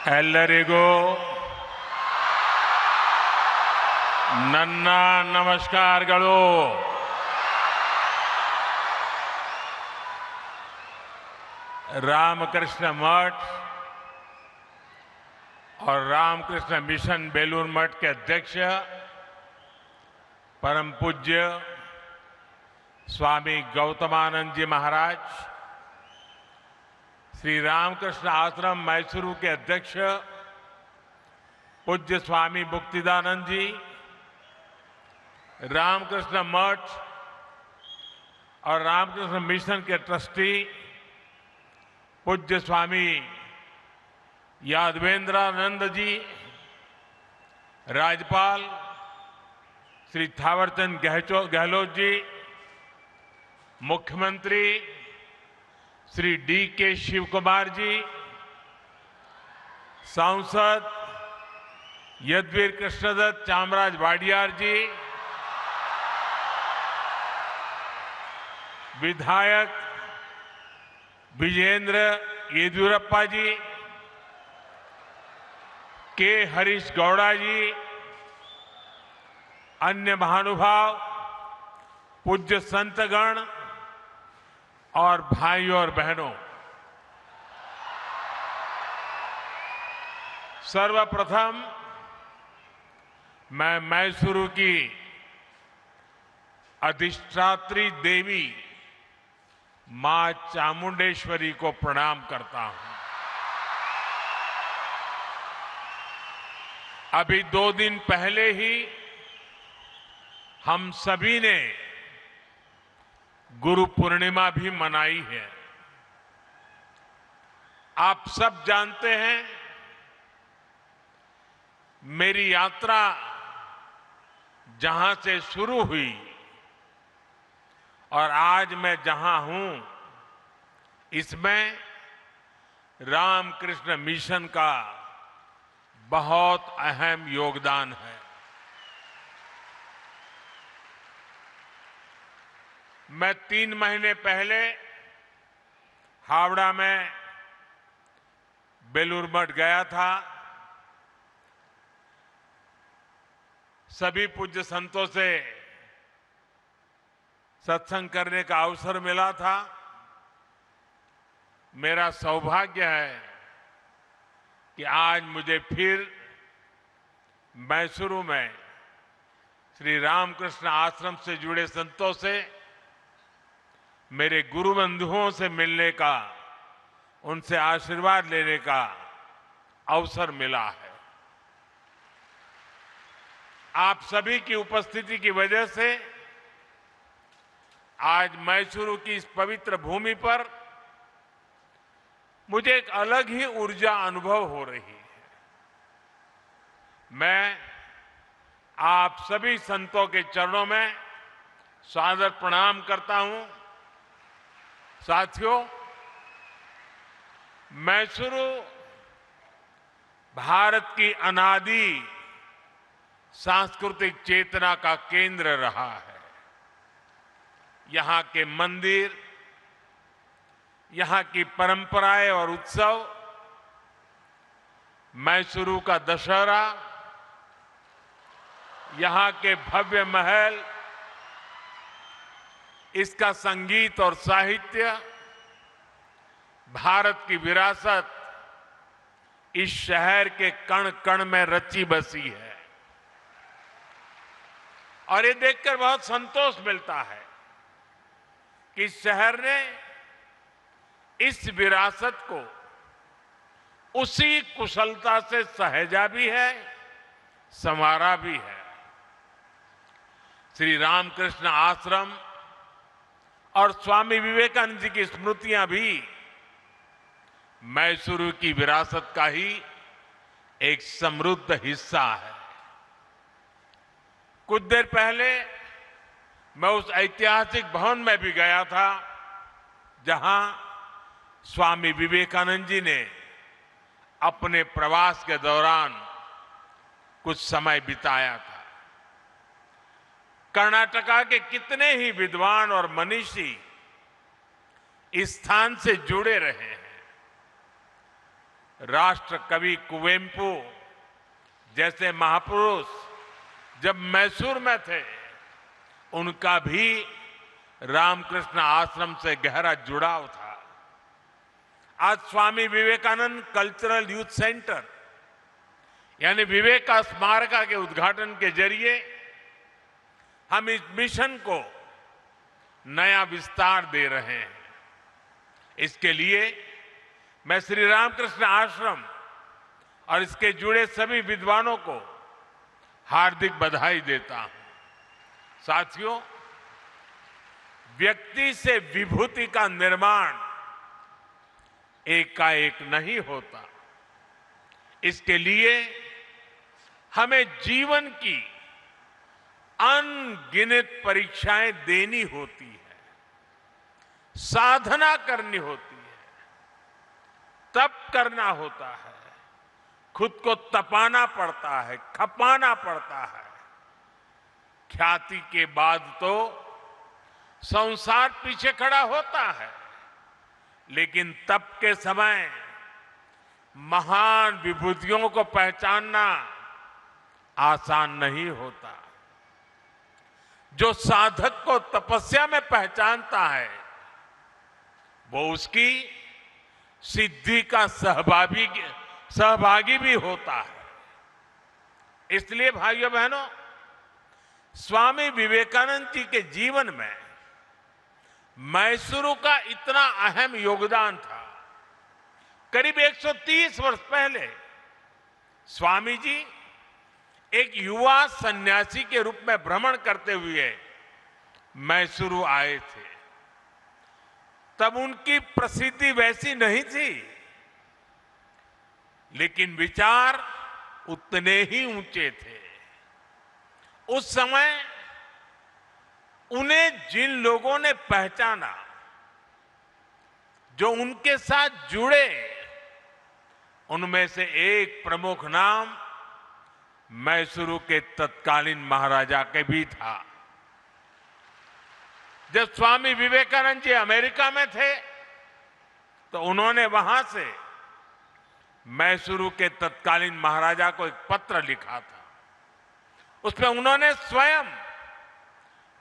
ಎಲ್ಲರಿಗೂ ನನ್ನ ನಮಸ್ಕಾರಗಳು। रामकृष्ण मठ और रामकृष्ण मिशन बेलूर मठ के अध्यक्ष परम पूज्य स्वामी गौतमानंद जी महाराज, श्री रामकृष्ण आश्रम मैसूरू के अध्यक्ष पूज्य स्वामी मुक्तिदानंद जी, रामकृष्ण मठ और रामकृष्ण मिशन के ट्रस्टी पूज्य स्वामी यादवेंद्रानंद जी, राज्यपाल श्री थावरचंद गहलोत जी, मुख्यमंत्री श्री डी.के. शिवकुमार जी, सांसद यदुवीर कृष्णदत्त चामराज वाडियार जी, विधायक विजेंद्र येदियुरप्पा जी, के हरीश गौड़ा जी, अन्य महानुभाव, पूज्य संतगण और भाइयों और बहनों, सर्वप्रथम मैं मैसूरू की अधिष्ठात्री देवी मां चामुंडेश्वरी को प्रणाम करता हूं। अभी 2 दिन पहले ही हम सभी ने गुरु पूर्णिमा भी मनाई है। आप सब जानते हैं, मेरी यात्रा जहां से शुरू हुई और आज मैं जहां हूं, इसमें रामकृष्ण मिशन का बहुत अहम योगदान है। मैं 3 महीने पहले हावड़ा में बेलूर मठ गया था। सभी पूज्य संतों से सत्संग करने का अवसर मिला था। मेरा सौभाग्य है कि आज मुझे फिर मैसूरू में श्री रामकृष्ण आश्रम से जुड़े संतों से, मेरे गुरु बंधुओं से मिलने का, उनसे आशीर्वाद लेने का अवसर मिला है। आप सभी की उपस्थिति की वजह से आज मैसूरू की इस पवित्र भूमि पर मुझे एक अलग ही ऊर्जा अनुभव हो रही है। मैं आप सभी संतों के चरणों में सादर प्रणाम करता हूं। साथियों, मैसूरू भारत की अनादि सांस्कृतिक चेतना का केंद्र रहा है। यहां के मंदिर, यहां की परंपराएं और उत्सव, मैसूरू का दशहरा, यहां के भव्य महल, इसका संगीत और साहित्य, भारत की विरासत इस शहर के कण कण में रची बसी है। और ये देखकर बहुत संतोष मिलता है कि इस शहर ने इस विरासत को उसी कुशलता से सहेजा भी है, संवारा भी है। श्री रामकृष्ण आश्रम और स्वामी विवेकानंद जी की स्मृतियां भी मैसूरू की विरासत का ही एक समृद्ध हिस्सा है। कुछ देर पहले मैं उस ऐतिहासिक भवन में भी गया था जहां स्वामी विवेकानंद जी ने अपने प्रवास के दौरान कुछ समय बिताया था। कर्नाटका के कितने ही विद्वान और मनीषी इस स्थान से जुड़े रहे हैं। राष्ट्र कवि कुवेंपु जैसे महापुरुष जब मैसूर में थे, उनका भी रामकृष्ण आश्रम से गहरा जुड़ाव था। आज Swami Vivekananda cultural youth centre यानी विवेक का स्मारका के उद्घाटन के जरिए हम इस मिशन को नया विस्तार दे रहे हैं। इसके लिए मैं श्री रामकृष्ण आश्रम और इसके जुड़े सभी विद्वानों को हार्दिक बधाई देता हूं। साथियों, व्यक्ति से विभूति का निर्माण एकाएक नहीं होता। इसके लिए हमें जीवन की अनगिनत परीक्षाएं देनी होती है, साधना करनी होती है, तप करना होता है, खुद को तपाना पड़ता है, खपाना पड़ता है। ख्याति के बाद तो संसार पीछे खड़ा होता है, लेकिन तप के समय महान विभूतियों को पहचानना आसान नहीं होता। जो साधक को तपस्या में पहचानता है, वो उसकी सिद्धि का सहभागी भी होता है। इसलिए भाइयों बहनों, स्वामी विवेकानंद जी के जीवन में मैसूरू का इतना अहम योगदान था। करीब 130 वर्ष पहले स्वामी जी एक युवा सन्यासी के रूप में भ्रमण करते हुए मैसूरू आए थे। तब उनकी प्रसिद्धि वैसी नहीं थी, लेकिन विचार उतने ही ऊंचे थे। उस समय उन्हें जिन लोगों ने पहचाना, जो उनके साथ जुड़े, उनमें से एक प्रमुख नाम मैसूरू के तत्कालीन महाराजा के भी था। जब स्वामी विवेकानंद जी अमेरिका में थे, तो उन्होंने वहां से मैसूरू के तत्कालीन महाराजा को एक पत्र लिखा था। उसमें उन्होंने स्वयं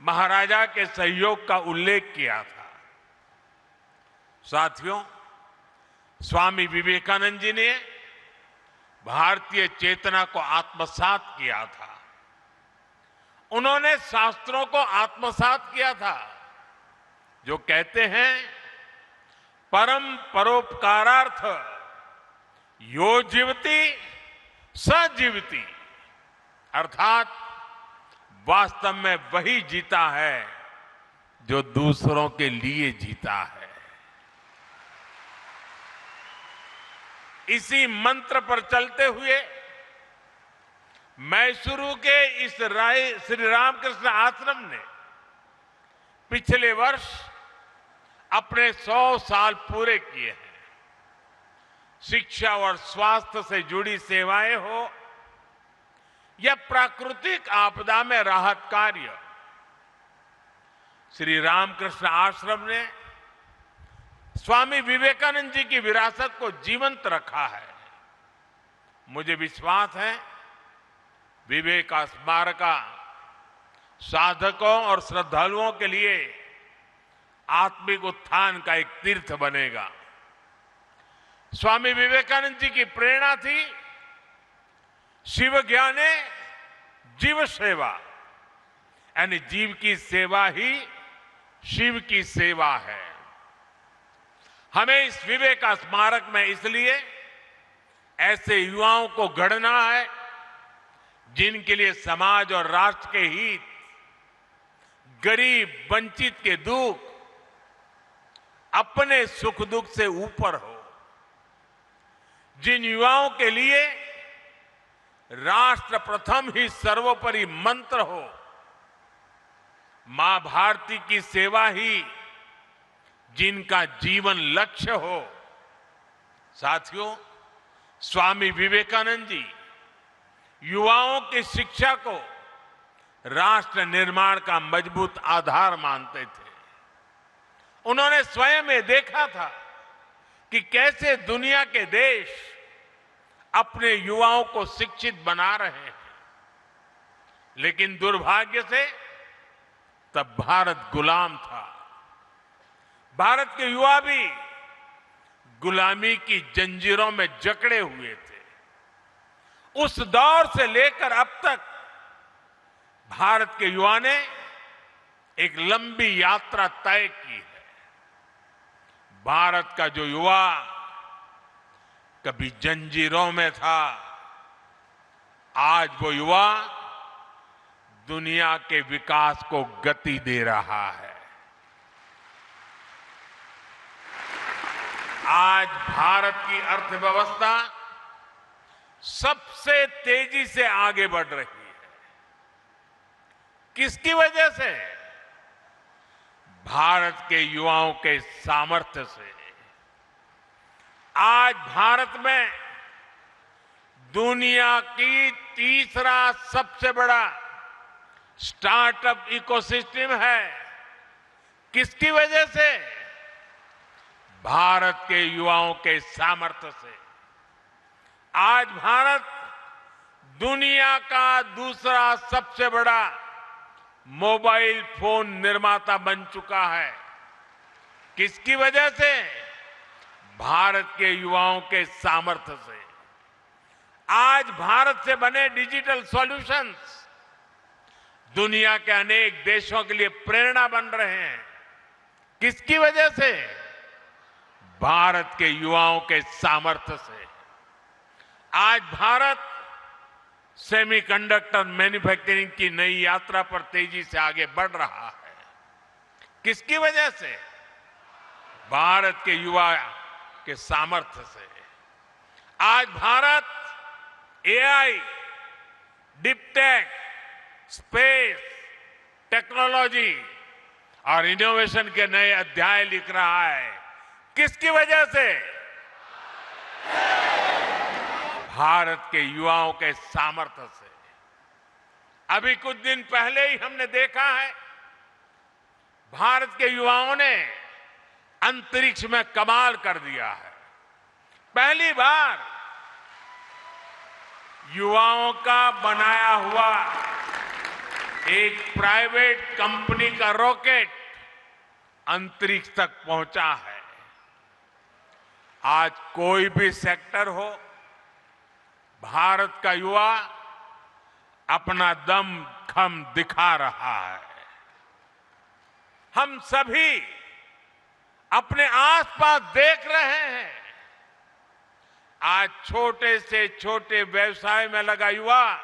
महाराजा के सहयोग का उल्लेख किया था। साथियों, स्वामी विवेकानंद जी ने भारतीय चेतना को आत्मसात किया था। उन्होंने शास्त्रों को आत्मसात किया था, जो कहते हैं परम परोपकारार्थ यो जीवति स जीवति, अर्थात वास्तव में वही जीता है जो दूसरों के लिए जीता है। इसी मंत्र पर चलते हुए मैसूरू के इस श्री रामकृष्ण आश्रम ने पिछले वर्ष अपने 100 साल पूरे किए हैं। शिक्षा और स्वास्थ्य से जुड़ी सेवाएं हो या प्राकृतिक आपदा में राहत कार्य, श्री रामकृष्ण आश्रम ने स्वामी विवेकानंद जी की विरासत को जीवंत रखा है। मुझे विश्वास है विवेक का स्मारका साधकों और श्रद्धालुओं के लिए आत्मिक उत्थान का एक तीर्थ बनेगा। स्वामी विवेकानंद जी की प्रेरणा थी शिव ज्ञाने जीव सेवा, यानी जीव की सेवा ही शिव की सेवा है। हमें इस विवेक का स्मारक में इसलिए ऐसे युवाओं को गढ़ना है जिनके लिए समाज और राष्ट्र के हित, गरीब वंचित के दुख अपने सुख दुख से ऊपर हो, जिन युवाओं के लिए राष्ट्र प्रथम ही सर्वोपरि मंत्र हो, मां भारती की सेवा ही जिनका जीवन लक्ष्य हो। साथियों, स्वामी विवेकानंद जी युवाओं की शिक्षा को राष्ट्र निर्माण का मजबूत आधार मानते थे। उन्होंने स्वयं ये देखा था कि कैसे दुनिया के देश अपने युवाओं को शिक्षित बना रहे हैं। लेकिन दुर्भाग्य से तब भारत गुलाम था। भारत के युवा भी गुलामी की जंजीरों में जकड़े हुए थे। उस दौर से लेकर अब तक भारत के युवा ने एक लंबी यात्रा तय की है। भारत का जो युवा कभी जंजीरों में था, आज वो युवा दुनिया के विकास को गति दे रहा है। आज भारत की अर्थव्यवस्था सबसे तेजी से आगे बढ़ रही है। किसकी वजह से? भारत के युवाओं के सामर्थ्य से। आज भारत में दुनिया की तीसरा सबसे बड़ा स्टार्टअप इकोसिस्टम है। किसकी वजह से? भारत के युवाओं के सामर्थ्य से। आज भारत दुनिया का दूसरा सबसे बड़ा मोबाइल फोन निर्माता बन चुका है। किसकी वजह से? भारत के युवाओं के सामर्थ्य से। आज भारत से बने डिजिटल सॉल्यूशंस दुनिया के अनेक देशों के लिए प्रेरणा बन रहे हैं। किसकी वजह से? भारत के युवाओं के सामर्थ्य से। आज भारत सेमीकंडक्टर मैन्युफैक्चरिंग की नई यात्रा पर तेजी से आगे बढ़ रहा है। किसकी वजह से? भारत के युवा के सामर्थ्य से। आज Bharat AI, deep tech, space, technology और इनोवेशन के नए अध्याय लिख रहा है। किसकी वजह से? भारत के युवाओं के सामर्थ्य से। अभी कुछ दिन पहले ही हमने देखा है, भारत के युवाओं ने अंतरिक्ष में कमाल कर दिया है। पहली बार युवाओं का बनाया हुआ एक प्राइवेट कंपनी का रॉकेट अंतरिक्ष तक पहुंचा है। आज कोई भी सेक्टर हो, भारत का युवा अपना दम खम दिखा रहा है। हम सभी अपने आसपास देख रहे हैं, आज छोटे से छोटे व्यवसाय में लगा युवा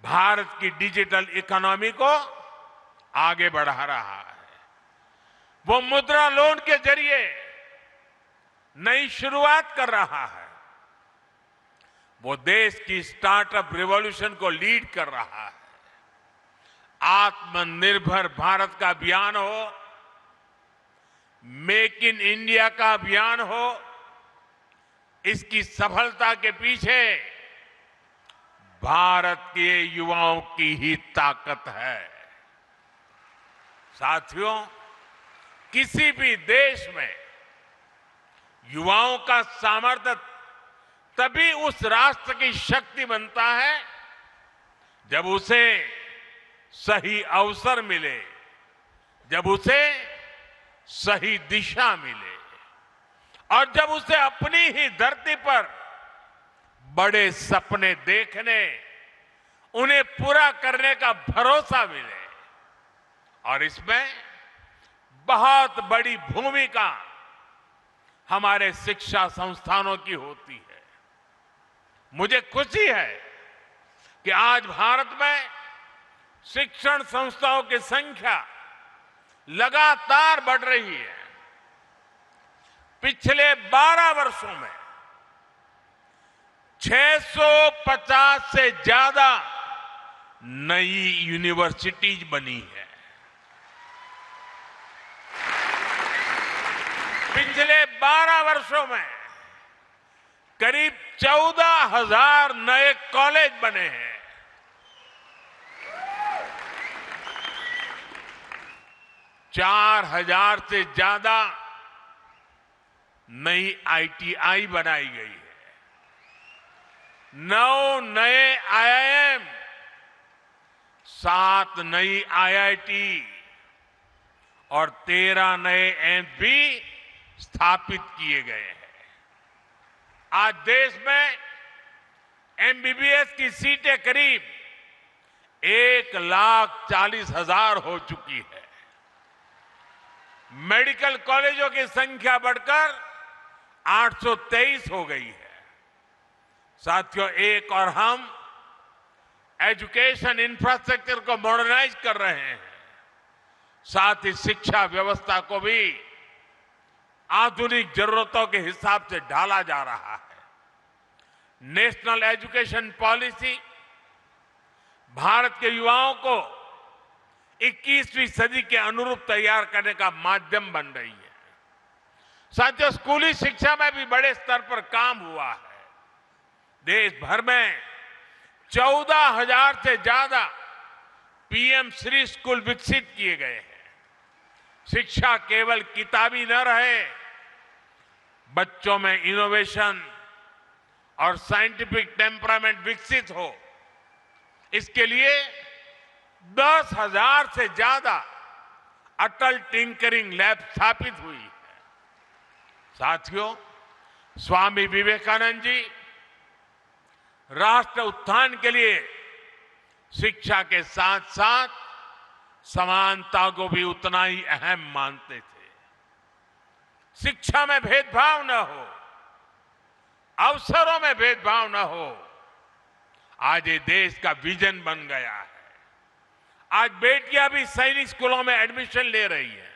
भारत की डिजिटल इकोनॉमी को आगे बढ़ा रहा है। वो मुद्रा लोन के जरिए नई शुरुआत कर रहा है। वो देश की स्टार्टअप रिवॉल्यूशन को लीड कर रहा है। आत्मनिर्भर भारत का अभियान हो, मेक इन इंडिया का अभियान हो, इसकी सफलता के पीछे भारत के युवाओं की ही ताकत है। साथियों, किसी भी देश में युवाओं का सामर्थ्य तभी उस राष्ट्र की शक्ति बनता है जब उसे सही अवसर मिले, जब उसे सही दिशा मिले और जब उसे अपनी ही धरती पर बड़े सपने देखने, उन्हें पूरा करने का भरोसा मिले। और इसमें बहुत बड़ी भूमिका हमारे शिक्षा संस्थानों की होती है। मुझे खुशी है कि आज भारत में शिक्षण संस्थाओं की संख्या लगातार बढ़ रही है। पिछले 12 वर्षों में 650 से ज्यादा नई यूनिवर्सिटीज बनी है। पिछले 12 वर्षों में करीब 14,000 नए कॉलेज बने हैं। 4,000 से ज्यादा नई आईटीआई बनाई गई है। 9 नए IIM, 7 नई IIT और 13 नए एम्स भी स्थापित किए गए हैं। आज देश में MBBS की सीटें करीब 1,40,000 हो चुकी है। मेडिकल कॉलेजों की संख्या बढ़कर 823 हो गई है। साथियों, एक और हम एजुकेशन इंफ्रास्ट्रक्चर को मॉडर्नाइज कर रहे हैं, साथ ही शिक्षा व्यवस्था को भी आधुनिक जरूरतों के हिसाब से ढाला जा रहा है। नेशनल एजुकेशन पॉलिसी भारत के युवाओं को 21वीं सदी के अनुरूप तैयार करने का माध्यम बन रही है। साथियों, स्कूली शिक्षा में भी बड़े स्तर पर काम हुआ है। देश भर में 14,000 से ज्यादा PM श्री स्कूल विकसित किए गए हैं। शिक्षा केवल किताबी न रहे, बच्चों में इनोवेशन और साइंटिफिक टेम्परामेंट विकसित हो, इसके लिए 10,000 से ज्यादा अटल टिंकरिंग लैब स्थापित हुई है। साथियों, स्वामी विवेकानंद जी राष्ट्र उत्थान के लिए शिक्षा के साथ साथ समानता को भी उतना ही अहम मानते थे। शिक्षा में भेदभाव न हो, अवसरों में भेदभाव न हो, आज ये देश का विजन बन गया है। आज बेटियां भी सैनिक स्कूलों में एडमिशन ले रही हैं।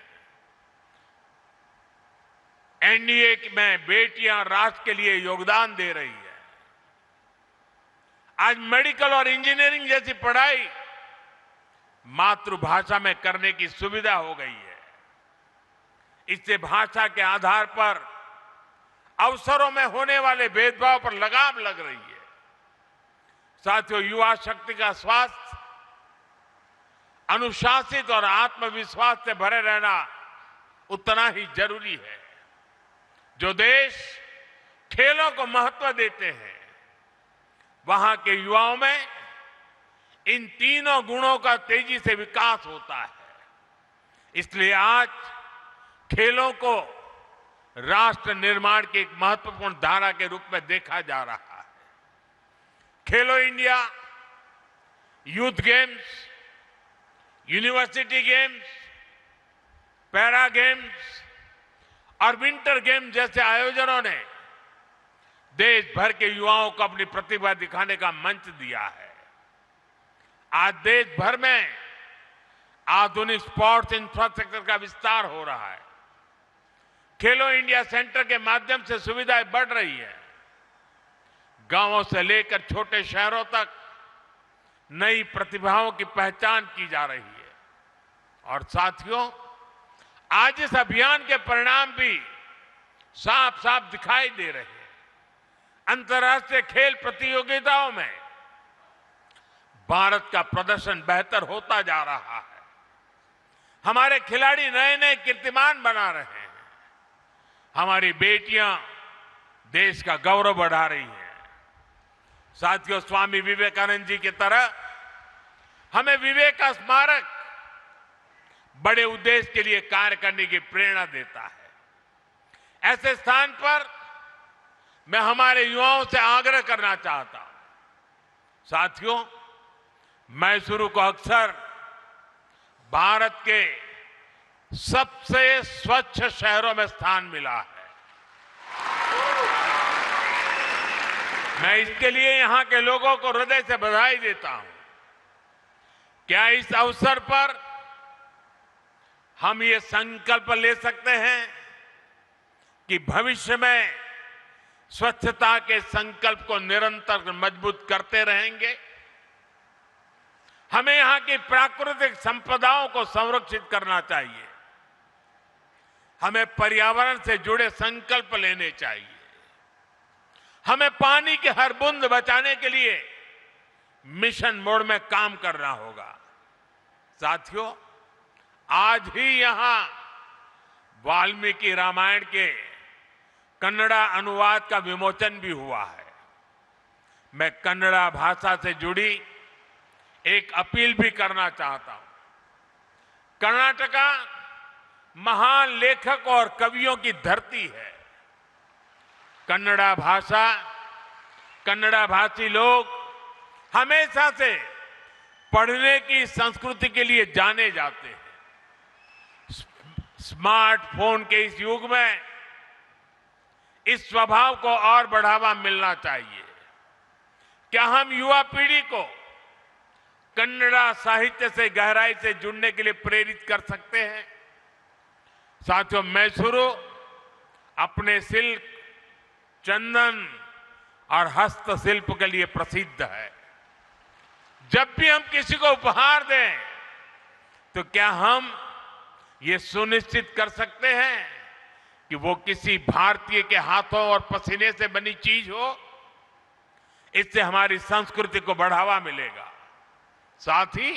NDA में बेटियां राष्ट्र के लिए योगदान दे रही है। आज मेडिकल और इंजीनियरिंग जैसी पढ़ाई मातृभाषा में करने की सुविधा हो गई है। इससे भाषा के आधार पर अवसरों में होने वाले भेदभाव पर लगाम लग रही है। साथियों, युवा शक्ति का स्वास्थ्य, अनुशासित और आत्मविश्वास से भरे रहना उतना ही जरूरी है। जो देश खेलों को महत्व देते हैं, वहां के युवाओं में इन तीनों गुणों का तेजी से विकास होता है। इसलिए आज खेलों को राष्ट्र निर्माण की एक महत्वपूर्ण धारा के रूप में देखा जा रहा है। खेलो India, youth games, university games, para games और विंटर गेम्स जैसे आयोजनों ने देश भर के युवाओं को अपनी प्रतिभा दिखाने का मंच दिया है। आज देश भर में आधुनिक स्पोर्ट्स इंफ्रास्ट्रक्चर का विस्तार हो रहा है। खेलो इंडिया सेंटर के माध्यम से सुविधाएं बढ़ रही है। गांवों से लेकर छोटे शहरों तक नई प्रतिभाओं की पहचान की जा रही है। और साथियों, आज इस अभियान के परिणाम भी साफ साफ दिखाई दे रहे हैं। अंतर्राष्ट्रीय खेल प्रतियोगिताओं में भारत का प्रदर्शन बेहतर होता जा रहा है। हमारे खिलाड़ी नए नए कीर्तिमान बना रहे हैं। हमारी बेटियां देश का गौरव बढ़ा रही हैं। साथियों, स्वामी विवेकानंद जी की तरह हमें विवेक का स्मारक बड़े उद्देश्य के लिए कार्य करने की प्रेरणा देता है। ऐसे स्थान पर मैं हमारे युवाओं से आग्रह करना चाहता हूं। साथियों, मैसूरू को अक्सर भारत के सबसे स्वच्छ शहरों में स्थान मिला है। मैं इसके लिए यहां के लोगों को हृदय से बधाई देता हूं। क्या इस अवसर पर हम ये संकल्प ले सकते हैं कि भविष्य में स्वच्छता के संकल्प को निरंतर मजबूत करते रहेंगे? हमें यहां की प्राकृतिक संपदाओं को संरक्षित करना चाहिए। हमें पर्यावरण से जुड़े संकल्प लेने चाहिए। हमें पानी की हर बूंद बचाने के लिए मिशन मोड में काम करना होगा। साथियों, आज ही यहां वाल्मीकि रामायण के कन्नड़ा अनुवाद का विमोचन भी हुआ है। मैं कन्नड़ा भाषा से जुड़ी एक अपील भी करना चाहता हूं। कर्नाटका महान लेखक और कवियों की धरती है। कन्नड़ा भाषा, कन्नड़ा भाषी लोग हमेशा से पढ़ने की संस्कृति के लिए जाने जाते हैं। स्मार्टफोन के इस युग में इस स्वभाव को और बढ़ावा मिलना चाहिए। क्या हम युवा पीढ़ी को कन्नड़ा साहित्य से गहराई से जुड़ने के लिए प्रेरित कर सकते हैं? साथियों, मैसूरू अपने सिल्क, चंदन और हस्तशिल्प के लिए प्रसिद्ध है। जब भी हम किसी को उपहार दें तो क्या हम ये सुनिश्चित कर सकते हैं कि वो किसी भारतीय के हाथों और पसीने से बनी चीज हो? इससे हमारी संस्कृति को बढ़ावा मिलेगा, साथ ही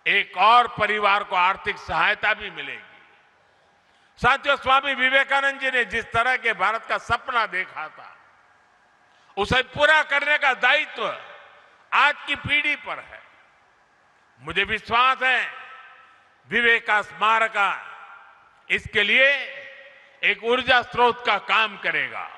एक और परिवार को आर्थिक सहायता भी मिलेगी। साथियों, स्वामी विवेकानंद जी ने जिस तरह के भारत का सपना देखा था, उसे पूरा करने का दायित्व आज की पीढ़ी पर है। मुझे विश्वास है विवेका स्मारक इसके लिए एक ऊर्जा स्रोत का काम करेगा।